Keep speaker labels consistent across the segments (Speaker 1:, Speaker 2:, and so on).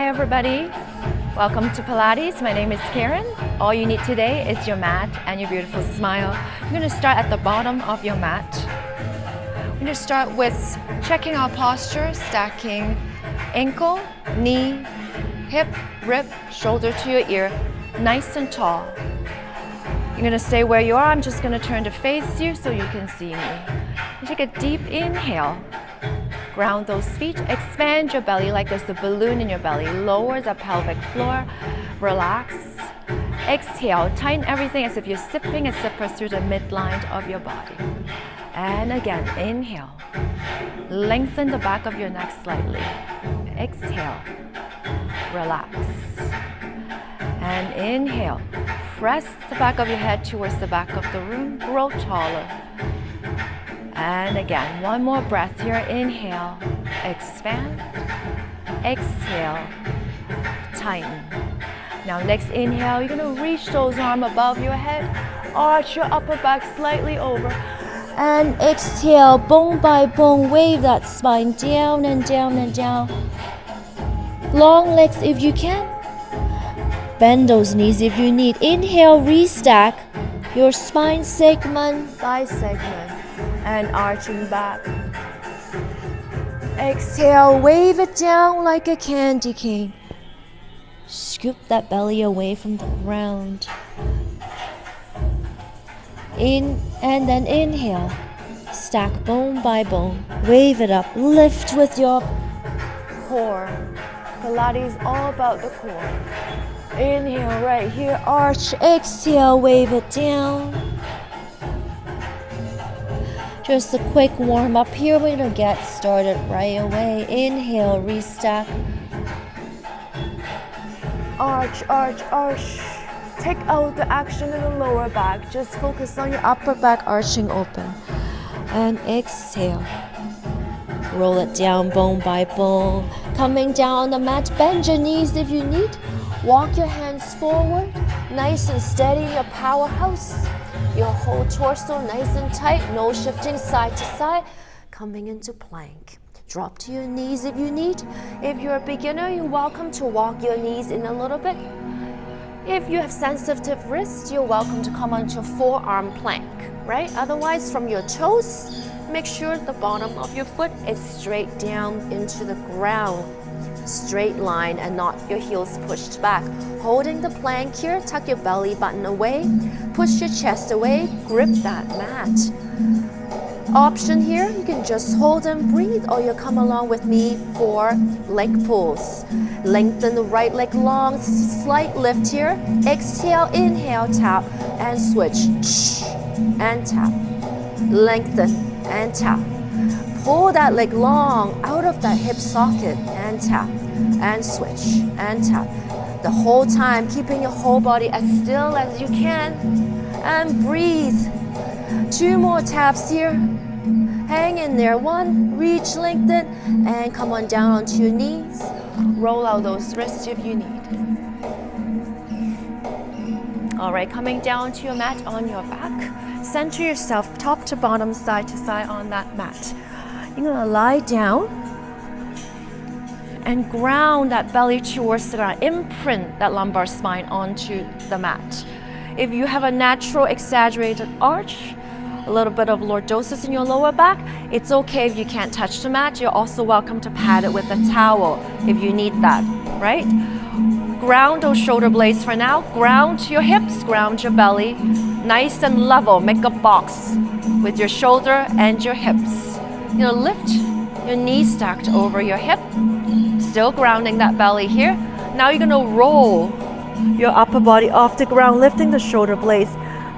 Speaker 1: Hi everybody, welcome to Pilates. My name is Karen. All you need today is your mat and your beautiful smile. You're going to start at the bottom of your mat. We're going to start with checking our posture, stacking ankle, knee, hip, rib, shoulder to your ear, nice and tall. You're going to stay where you are. I'm just going to turn to face you so you can see me. You take a deep inhale. Ground those feet, expand your belly like there's a balloon in your belly. Lower the pelvic floor, relax. Exhale, tighten everything as if you're sipping a sipper through the midline of your body. And again, inhale. Lengthen the back of your neck slightly. Exhale, relax. And inhale, press the back of your head towards the back of the room, grow taller. And again, one more breath here. Inhale, expand, exhale, tighten. Now next inhale, you're gonna reach those arms above your head, arch your upper back slightly over, and exhale, bone by bone, wave that spine down and down and down. Long legs if you can. Bend those knees if you need. Inhale, restack your spine segment by segment. And arching back. Exhale, wave it down like a candy cane. Scoop that belly away from the ground. In and then inhale. Stack bone by bone. Wave it up. Lift with your core. Pilates is all about the core. Inhale right here. Arch. Exhale, wave it down. Just a quick warm up here. We're gonna get started right away. Inhale, restack. Arch, arch, arch. Take out the action in the lower back. Just focus on your upper back arching open. And exhale. Roll it down bone by bone. Coming down on the mat, bend your knees if you need. Walk your hands forward. Nice and steady in your powerhouse. Your whole torso nice and tight, no shifting side to side. Coming into plank. Drop to your knees if you need. If you're a beginner, you're welcome to walk your knees in a little bit. If you have sensitive wrists, you're welcome to come onto forearm plank, right? Otherwise, from your toes, make sure the bottom of your foot is straight down into the ground. Straight line and not your heels pushed back. Holding the plank here, tuck your belly button away, push your chest away, grip that mat. Option here, you can just hold and breathe, or you'll come along with me for leg pulls. Lengthen the right leg long, slight lift here. Exhale, inhale, tap, and switch. And tap. Lengthen and tap. Pull that leg long out of that hip socket and tap and switch and tap. The whole time keeping your whole body as still as you can and breathe. 2 more taps here. Hang in there. 1, reach, lengthen, and come on down onto your knees. Roll out those wrists if you need. All right, coming down to your mat on your back. Center yourself top to bottom, side to side on that mat. You're gonna lie down and ground that belly towards the ground. Imprint that lumbar spine onto the mat. If you have a natural exaggerated arch, a little bit of lordosis in your lower back, it's okay if you can't touch the mat. You're also welcome to pad it with a towel if you need that, right? Ground those shoulder blades for now. Ground your hips, ground your belly. Nice and level. Make a box with your shoulder and your hips. You know, lift your knees stacked over your hip, still grounding that belly here. Now you're gonna roll your upper body off the ground, lifting the shoulder blades.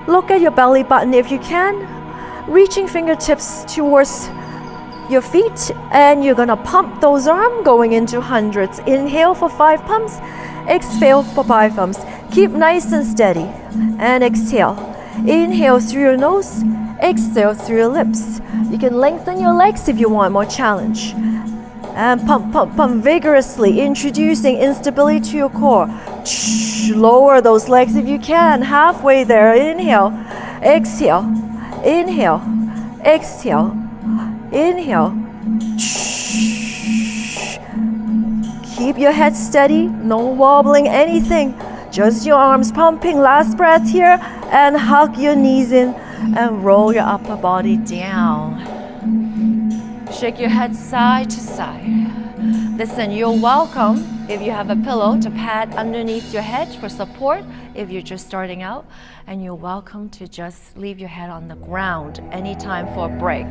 Speaker 1: Look at your belly button if you can, reaching fingertips towards your feet, and you're gonna pump those arms going into hundreds. Inhale for 5 pumps, exhale for 5 pumps. Keep nice and steady, and exhale. Inhale through your nose, exhale through your lips. You can lengthen your legs if you want more challenge. And pump, pump, pump vigorously, introducing instability to your core. Lower those legs if you can, halfway there. Inhale, exhale, inhale, exhale, inhale. Keep your head steady, no wobbling anything. Just your arms pumping. Last breath here, and hug your knees in and roll your upper body down. Shake your head side to side. Listen, you're welcome if you have a pillow to pad underneath your head for support if you're just starting out, and you're welcome to just leave your head on the ground anytime for a break.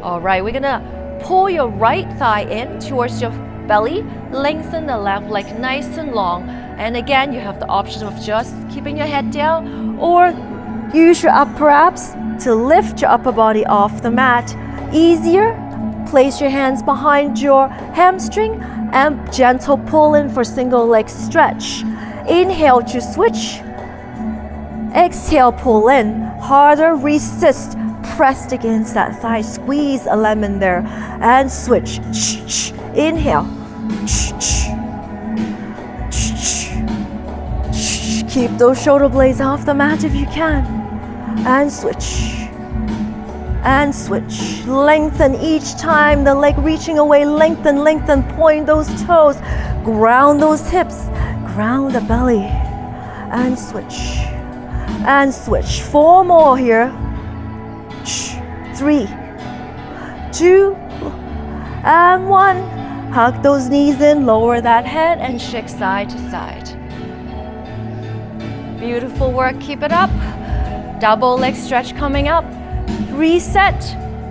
Speaker 1: All right, we're gonna pull your right thigh in towards your belly, lengthen the left leg nice and long, and again you have the option of just keeping your head down or use your upper abs to lift your upper body off the mat. Easier, place your hands behind your hamstring and gentle pull in for single leg stretch. Inhale to switch. Exhale, pull in. Harder, resist. Pressed against that thigh. Squeeze a lemon there. And switch. Inhale. Keep those shoulder blades off the mat if you can. And switch. And switch. Lengthen each time, the leg reaching away. Lengthen, lengthen, point those toes. Ground those hips. Ground the belly. And switch. And switch. 4 more here. 3, 2, and 1. Hug those knees in, lower that head, and shake side to side. Beautiful work, keep it up. Double leg stretch coming up. Reset,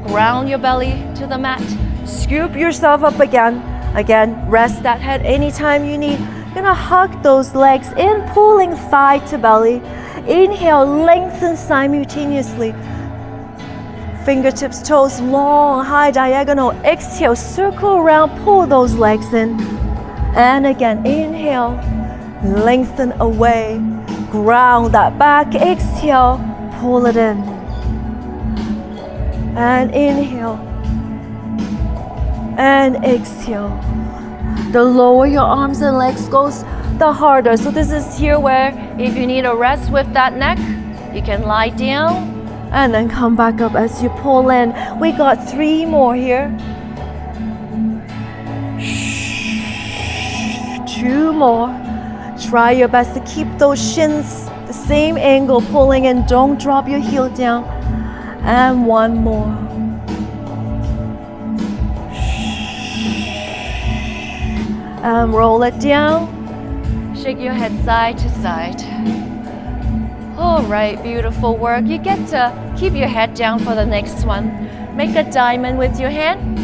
Speaker 1: ground your belly to the mat. Scoop yourself up again. Again, rest that head anytime you need. You're gonna hug those legs in, pulling thigh to belly. Inhale, lengthen simultaneously. Fingertips, toes long, high diagonal. Exhale, circle around, pull those legs in. And again, inhale, lengthen away. Ground that back. Exhale, pull it in. And inhale. And exhale. The lower your arms and legs goes, the harder. So this is here where if you need a rest with that neck, you can lie down and then come back up as you pull in. We got 3 more here. 2 more. Try your best to keep those shins the same angle, pulling in. Don't drop your heel down. And 1 more. And roll it down. Shake your head side to side. All right, beautiful work. You get to keep your head down for the next one. Make a diamond with your hand.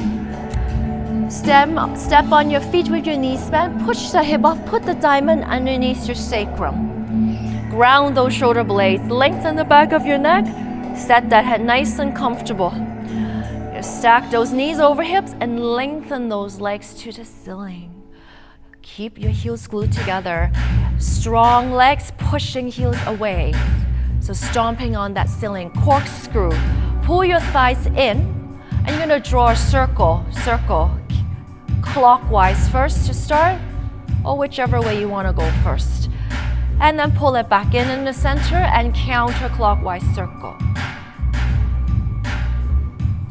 Speaker 1: Step on your feet with your knees bent. Push the hip off. Put the diamond underneath your sacrum. Ground those shoulder blades. Lengthen the back of your neck. Set that head nice and comfortable. Stack those knees over hips and lengthen those legs to the ceiling. Keep your heels glued together. Strong legs pushing heels away. So stomping on that ceiling. Corkscrew. Pull your thighs in. And you're going to draw a circle. Clockwise first to start. Or whichever way you want to go first. And then pull it back in the center and counterclockwise circle.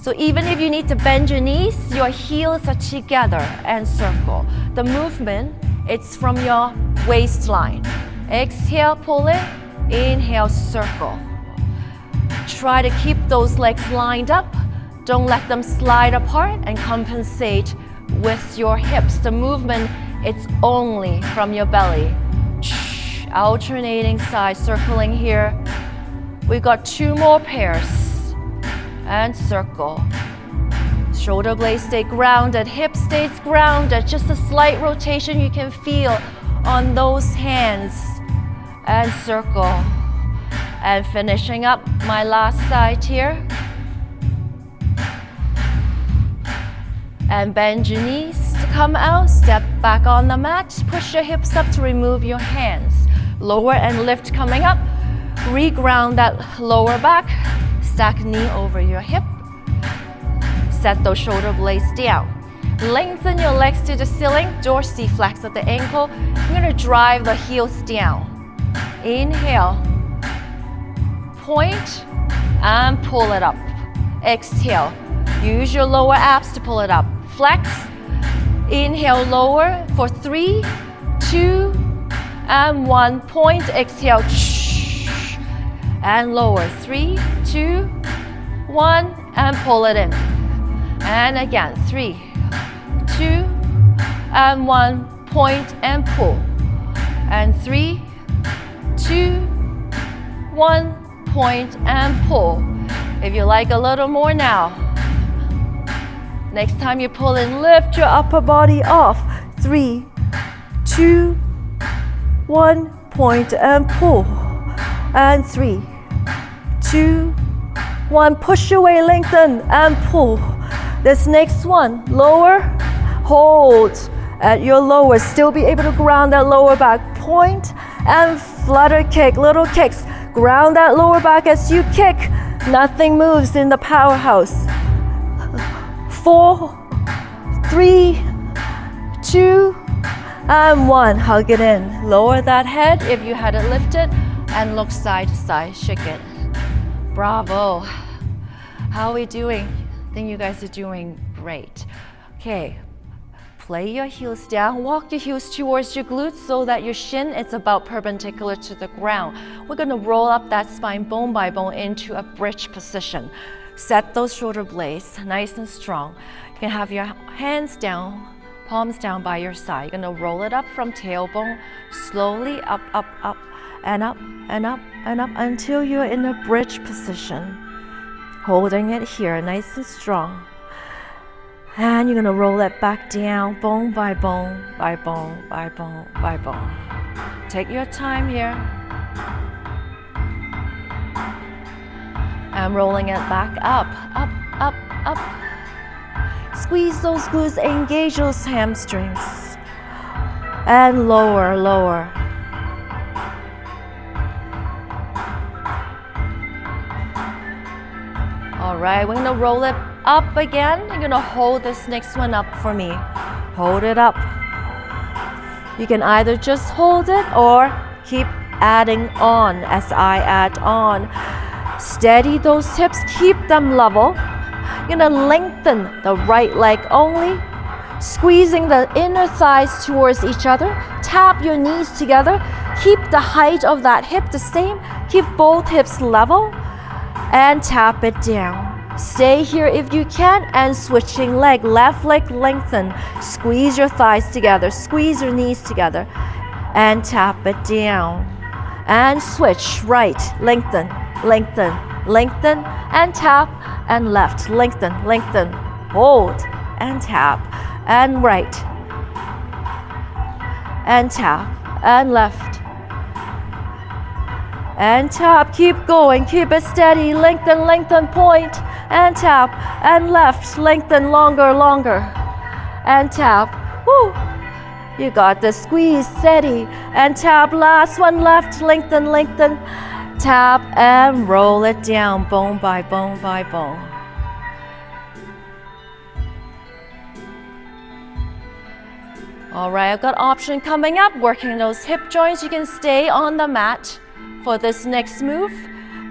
Speaker 1: So even if you need to bend your knees, your heels are together and circle. The movement, it's from your waistline. Exhale, pull it. Inhale, circle. Try to keep those legs lined up. Don't let them slide apart, and compensate with your hips. The movement, it's only from your belly. Alternating sides, circling here. We got 2 more pairs. And circle. Shoulder blades stay grounded, hip stays grounded. Just a slight rotation you can feel on those hands. And circle. And finishing up my last side here. And bend your knees to come out. Step back on the mat. Push your hips up to remove your hands. Lower and lift coming up. Reground that lower back. Stack knee over your hip. Set those shoulder blades down. Lengthen your legs to the ceiling. Dorsiflex at the ankle. You're going to drive the heels down. Inhale. Point and pull it up. Exhale. Use your lower abs to pull it up. Flex. Inhale, lower for 3, 2, and 1. Point, exhale, and lower. 3, 2, 1, and pull it in. And again, 3, 2, and 1. Point and pull. And 3, 2, 1. Point and pull. If you like a little more now. Next time you pull in, lift your upper body off. 3, 2, 1. Point and pull. And 3, 2, 1. Push away, lengthen, and pull. This next one, lower, hold at your lower. Still be able to ground that lower back. Point and flutter kick, little kicks. Ground that lower back as you kick. Nothing moves in the powerhouse. 4, 3, 2, and 1. Hug it in. Lower that head if you had it lifted and look side to side. Shake it. Bravo. How are we doing? I think you guys are doing great. Okay. Play your heels down. Walk your heels towards your glutes so that your shin is about perpendicular to the ground. We're going to roll up that spine bone by bone into a bridge position. Set those shoulder blades nice and strong. You can have your hands down, palms down by your side. You're going to roll it up from tailbone, slowly up, up, up, and up, and up, and up until you're in a bridge position. Holding it here, nice and strong. And you're going to roll it back down, bone by bone, by bone, by bone, by bone. Take your time here. And rolling it back up, up, up, up. Squeeze those glutes, engage those hamstrings. And lower, lower. All right, we're going to roll it up again. You're going to hold this next one up for me. Hold it up. You can either just hold it or keep adding on as I add on. Steady those hips, keep them level. You're going to lengthen the right leg only, squeezing the inner thighs towards each other. Tap your knees together. Keep the height of that hip the same. Keep both hips level and tap it down. Stay here if you can, and switching leg. Left leg lengthen. Squeeze your thighs together. Squeeze your knees together and tap it down. And switch. Right. Lengthen. Lengthen. Lengthen and tap, and left. Lengthen. Lengthen. Hold and tap, and right. And tap, and left. And tap. Keep going. Keep it steady. Lengthen. Lengthen. Point. And tap, and left, lengthen, longer, longer, and tap. Woo! You got this. Squeeze, steady, and tap. Last one, left, lengthen, lengthen, tap, and roll it down, bone by bone by bone. All right, I've got option coming up, working those hip joints. You can stay on the mat for this next move,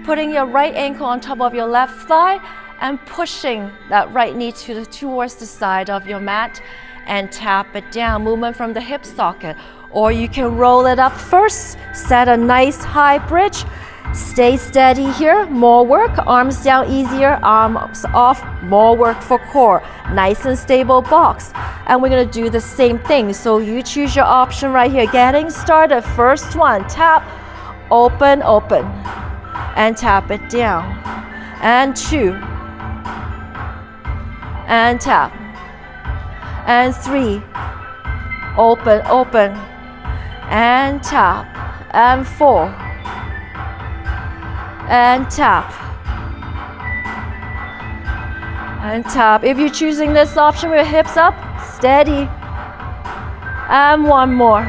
Speaker 1: putting your right ankle on top of your left thigh, and pushing that right knee towards the side of your mat and tap it down. Movement from the hip socket. Or you can roll it up first. Set a nice high bridge. Stay steady here. More work. Arms down easier. Arms off. More work for core. Nice and stable box. And we're going to do the same thing. So you choose your option right here. Getting started. First one. Tap. Open, open. And tap it down. And 2. And tap, and 3, open, open, and tap, and 4, and tap, and tap. If you're choosing this option with your hips up, steady, and 1 more,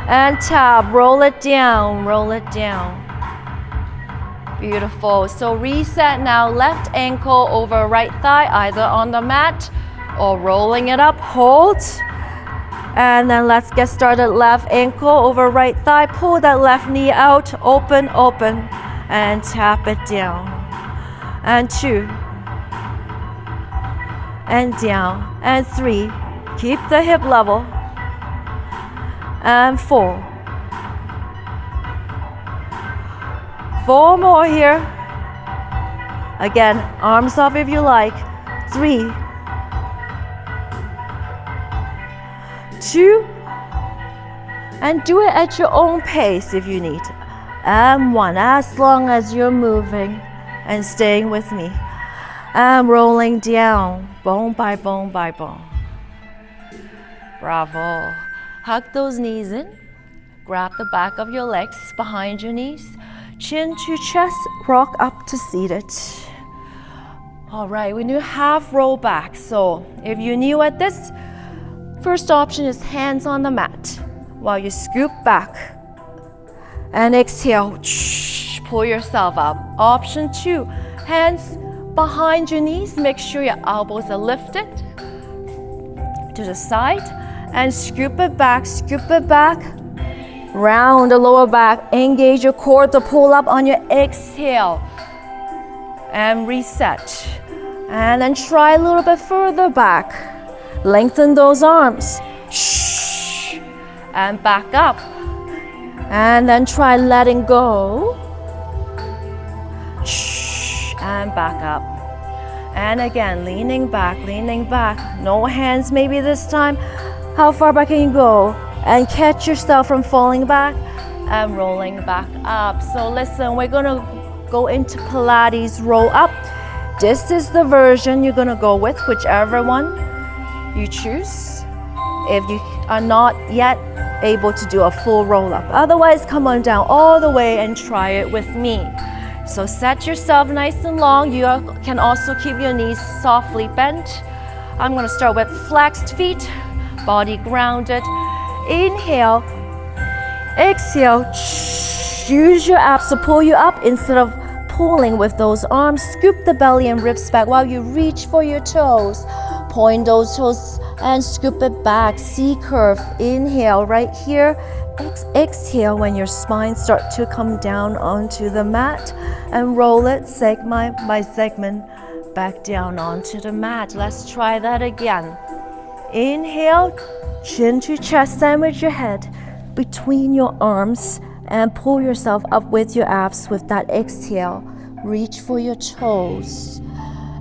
Speaker 1: and tap, roll it down, roll it down. Beautiful. So reset now. Left ankle over right thigh, either on the mat or rolling it up. Hold. And then let's get started. Left ankle over right thigh. Pull that left knee out. Open, open. And tap it down. And 2. and down, and 3. Keep the hip level, and 4. 4 more here. Again, arms up if you like. 3, 2, and do it at your own pace if you need. And 1, as long as you're moving and staying with me. And rolling down, bone by bone by bone. Bravo. Hug those knees in. Grab the back of your legs behind your knees. Chin to chest, rock up to seated. All right, we do half roll back. So if you're new at this, first option is hands on the mat while you scoop back. And exhale, pull yourself up. Option 2, hands behind your knees. Make sure your elbows are lifted to the side. And scoop it back, round the lower back, engage your core to pull up on your exhale, and reset. And then try a little bit further back, lengthen those arms, and back up, and then try letting go, and back up. And again, leaning back, no hands maybe this time. How far back can you go? And catch yourself from falling back and rolling back up. So listen, we're gonna go into Pilates roll up. This is the version you're gonna go with, whichever one you choose. If you are not yet able to do a full roll up. Otherwise, come on down all the way and try it with me. So set yourself nice and long. You can also keep your knees softly bent. I'm gonna start with flexed feet. Body grounded. Inhale, exhale. Use your abs to pull you up instead of pulling with those arms. Scoop the belly and ribs back while you reach for your toes. Point those toes and scoop it back. C curve. Inhale right here. Exhale when your spine starts to come down onto the mat, and roll it segment by segment back down onto the mat. Let's try that again. Inhale, chin to chest, sandwich your head between your arms and pull yourself up with your abs with that exhale. Reach for your toes.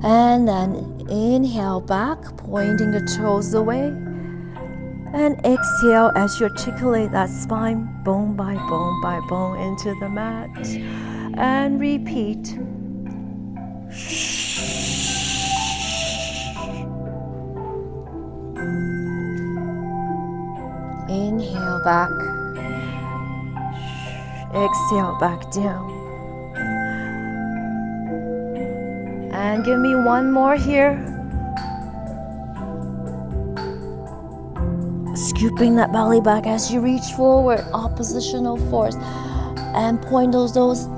Speaker 1: And then inhale back, pointing the toes away. And exhale as you articulate that spine, bone by bone by bone into the mat. And repeat. Inhale back, exhale back down. And give me one more here. Scooping that belly back as you reach forward, oppositional force. And point those toes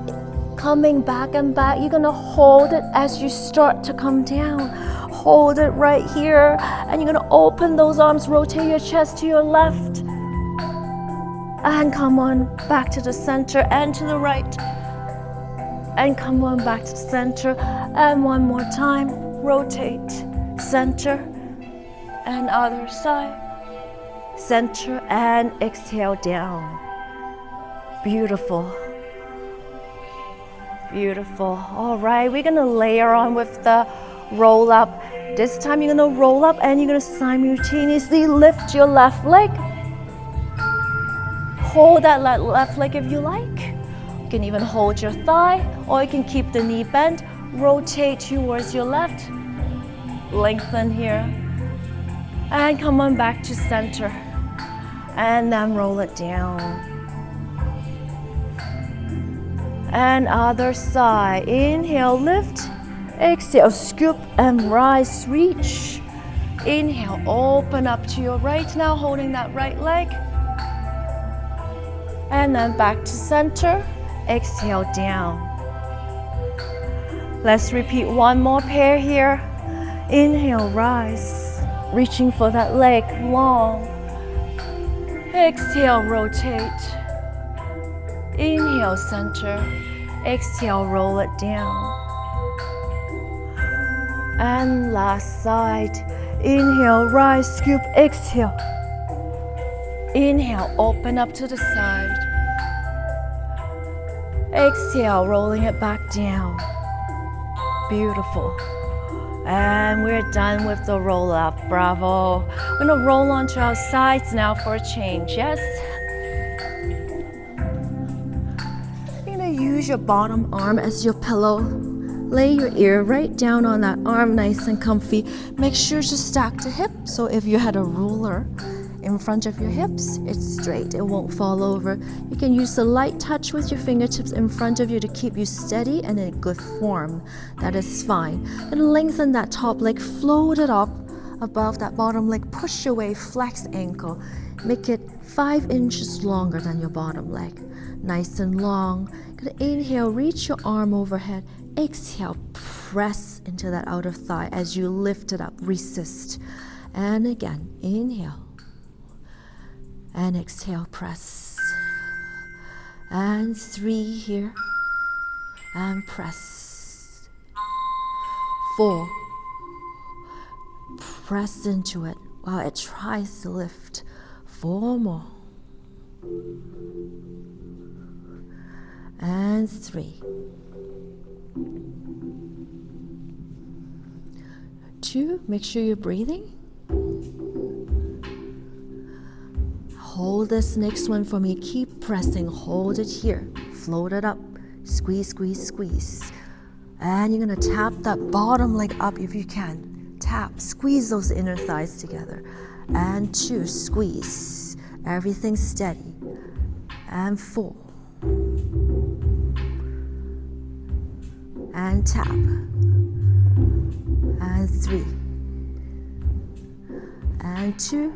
Speaker 1: coming back and back. You're gonna hold it as you start to come down. Hold it right here, and you're gonna open those arms, rotate your chest to your left, and come on back to the center and to the right, and come on back to the center, and one more time, rotate, center, and other side, center, and exhale down. Beautiful. Beautiful. All right, we're gonna layer on with the roll up. This time you're gonna roll up and you're gonna simultaneously lift your left leg. Hold that left leg if you like. You can even hold your thigh, or you can keep the knee bent. Rotate towards your left. Lengthen here. And come on back to center. And then roll it down. And other side. Inhale, lift. Exhale, scoop and rise, reach. Inhale, open up to your right now, holding that right leg. And then back to center. Exhale, down. Let's repeat one more pair here. Inhale, rise. Reaching for that leg, long. Exhale, rotate. Inhale, center. Exhale, roll it down. And last side. Inhale, rise, scoop, exhale. Inhale, open up to the side. Exhale, rolling it back down. Beautiful. And we're done with the roll up. Bravo. We're gonna roll onto our sides now for a change. Yes? You're gonna use your bottom arm as your pillow. Lay your ear right down on that arm, nice and comfy. Make sure to stack the hip. So if you had a ruler in front of your hips, it's straight, it won't fall over. You can use the light touch with your fingertips in front of you to keep you steady and in good form. That is fine. And lengthen that top leg, float it up above that bottom leg, push away, flex ankle. Make it 5 inches longer than your bottom leg. Nice and long. Gonna inhale, reach your arm overhead. Exhale, press into that outer thigh as you lift it up, resist. And again, inhale. And exhale, press. And 3 here. And press. 4. Press into it while it tries to lift. 4 more. And 3. 2. Make sure you're breathing. Hold this next one for me. Keep pressing. Hold it here. Float it up. Squeeze, squeeze, squeeze. And you're going to tap that bottom leg up if you can. Tap. Squeeze those inner thighs together. And 2. Squeeze. Everything steady. And 4. And tap. And 3. And 2.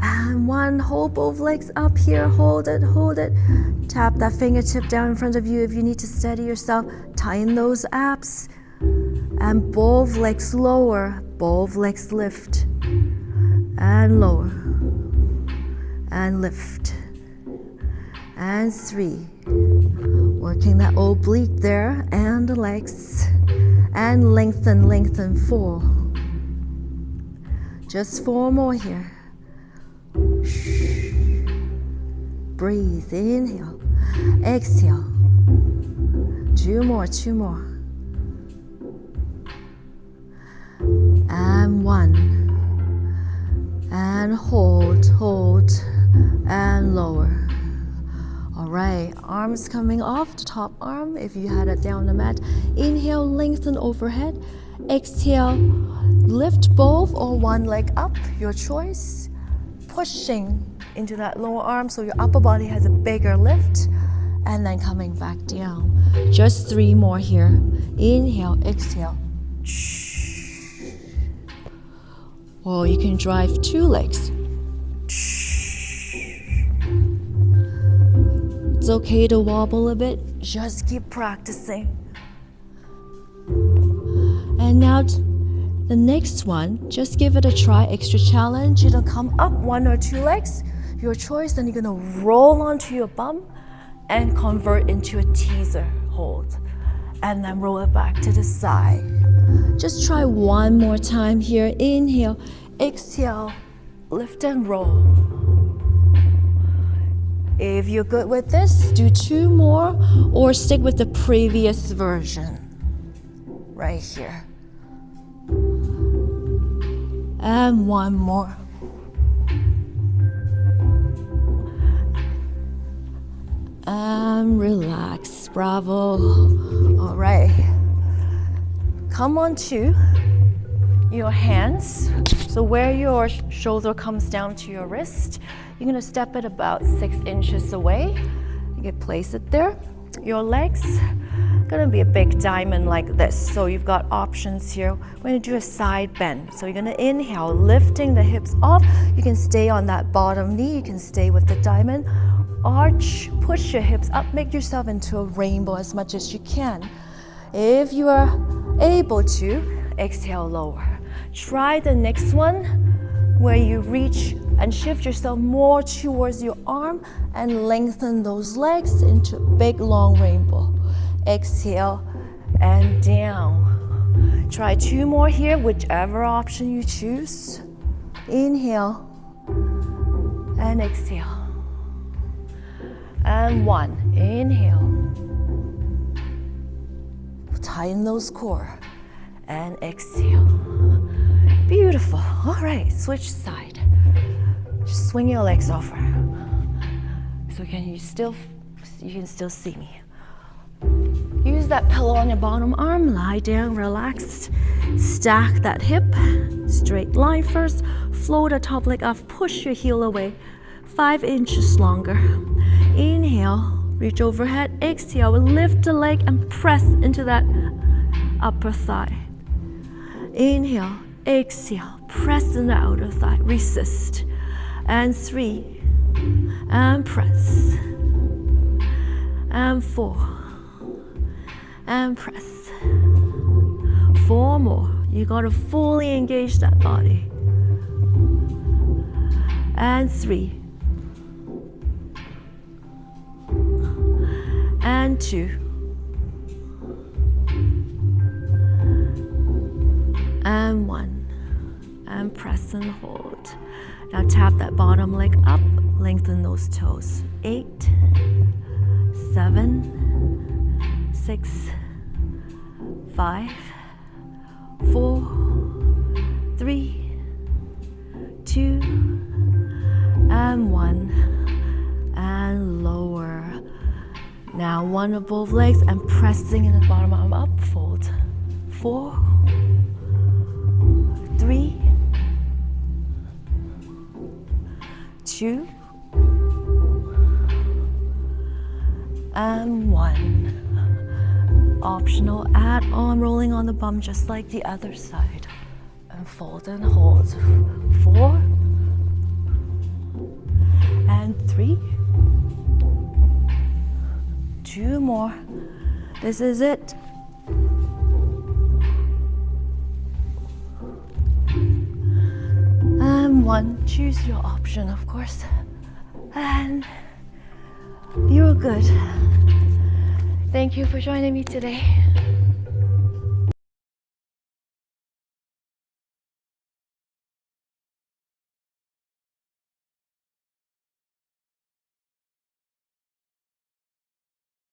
Speaker 1: And 1, hold both legs up here, hold it, hold it. Tap that fingertip down in front of you if you need to steady yourself. Tighten those abs. And both legs lower, both legs lift. And lower. And lift. And 3. Working that oblique there, and the legs. And lengthen, lengthen, 4. Just 4 more here. Breathe, inhale, exhale. 2 more, 2 more. And 1. And hold, hold, and lower. All right, arms coming off the top arm if you had it down the mat. Inhale, lengthen overhead. Exhale, lift both or one leg up, your choice. Pushing into that lower arm so your upper body has a bigger lift, and then coming back down. Just 3 more here. Inhale, exhale. Or you can drive 2 legs. It's okay to wobble a bit, just keep practicing. And now the next one, just give it a try, extra challenge. You're gonna come up 1 or 2 legs, your choice, then you're gonna roll onto your bum and convert into a teaser hold. And then roll it back to the side. Just try 1 more time here. Inhale, exhale, lift and roll. If you're good with this, do 2 more or stick with the previous version. Right here. And 1 more. And relax. Bravo. All right. Come onto your hands. So where your shoulder comes down to your wrist, you're going to step it about 6 inches away. You can place it there. Your legs going to be a big diamond like this. So you've got options here. We're going to do a side bend. So you're going to inhale, lifting the hips off. You can stay on that bottom knee. You can stay with the diamond. Arch, push your hips up, make yourself into a rainbow as much as you can. If you are able to, exhale, lower. Try the next one where you reach and shift yourself more towards your arm and lengthen those legs into a big long rainbow. Exhale and down. Try 2 more here, whichever option you choose. Inhale and exhale. And 1, inhale. Tighten those core and exhale. Beautiful. All right, switch side. Just swing your legs over. So you can still see me. Use that pillow on your bottom arm, lie down, relax. Stack that hip, straight line first, float the top leg off, push your heel away, 5 inches longer. Inhale, reach overhead, exhale, lift the leg and press into that upper thigh. Inhale, exhale, press in the outer thigh, resist. And 3, and press. And 4, and press. 4 more. You gotta fully engage that body. And 3. And 2. And 1. And press and hold. Now tap that bottom leg up, lengthen those toes. 8, 7, 6, 5, 4, 3, 2, and 1, and lower. Now 1 of both legs and pressing in the bottom arm up, fold. 4, 3, 2, and 1. Optional, add on rolling on the bum just like the other side. And fold and hold. 4, and 3, 2 more. This is it. And 1, choose your option, of course. And you're good. Thank you for joining me today.